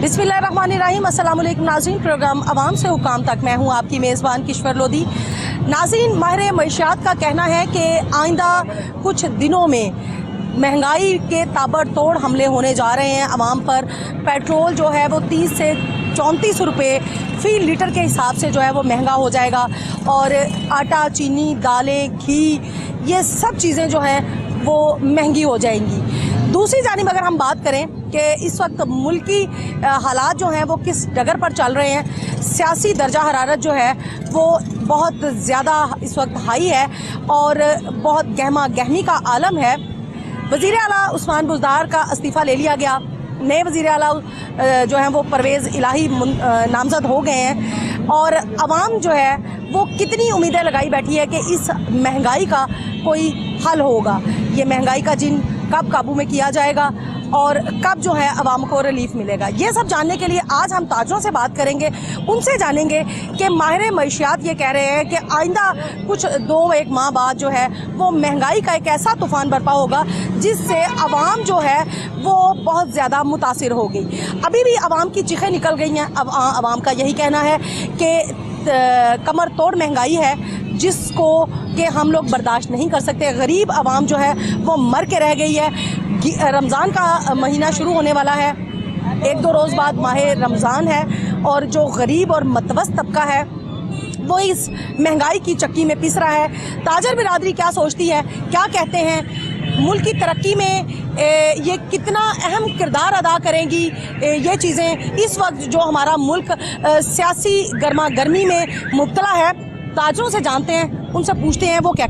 बिस्मिल्लाहिर्रहमानिर्रहीम। अस्सलाम वालेकुम नाज़रीन, प्रोग्राम अवाम से हुकाम तक मैं हूँ आपकी मेज़बान किश्वर लोधी। नाज़रीन, माहिर मईशियात का कहना है कि आइंदा कुछ दिनों में महंगाई के ताबड़तोड़ हमले होने जा रहे हैं अवाम पर। पेट्रोल जो है वो 30 से 34 रुपये फ़ी लीटर के हिसाब से जो है वो महंगा हो जाएगा और आटा, चीनी, दालें, घी, ये सब चीज़ें जो हैं वो महंगी हो जाएंगी। दूसरी जानिब अगर हम बात करें कि इस वक्त मुल्की हालात जो हैं वो किस डगर पर चल रहे हैं, सियासी दर्जा हरारत जो है वो बहुत ज़्यादा इस वक्त हाई है और बहुत गहमा गहमी का आलम है। वज़ीर आला उस्मान बुज़दार का इस्तीफ़ा ले लिया गया, नए वज़ीर आला जो हैं वो परवेज़ इलाही नामज़द हो गए हैं और आवाम जो है वो कितनी उम्मीदें लगाई बैठी है कि इस महंगाई का कोई हल होगा। ये महंगाई का जिन कब काबू में किया जाएगा और कब जो है आवाम को रिलीफ मिलेगा, ये सब जानने के लिए आज हम ताजरों से बात करेंगे। उनसे जानेंगे कि माहिर मईशियात ये कह रहे हैं कि आइंदा कुछ 2-1 माह बाद जो है वो महंगाई का एक ऐसा तूफ़ान बरपा होगा जिससे आवाम जो है वो बहुत ज़्यादा मुतासिर होगी। अभी भी आवाम की चीखें निकल गई हैं। अब आवाम का यही कहना है कि कमर तोड़ महंगाई है जिसको कि हम लोग बर्दाश्त नहीं कर सकते। गरीब आवाम जो है वो मर के रह गई है। रमज़ान का महीना शुरू होने वाला है, 1-2 रोज़ बाद माह रमज़ान है और जो गरीब और मतवस्त तबका है वो इस महंगाई की चक्की में पिस रहा है। ताजर बिरादरी क्या सोचती है, क्या कहते हैं, मुल्क की तरक्की में ये कितना अहम किरदार अदा करेंगी ये चीज़ें इस वक्त जो हमारा मुल्क सियासी गर्मा गर्मी में मुब्तला है। ताजरों से जानते हैं, उनसे पूछते हैं वो क्या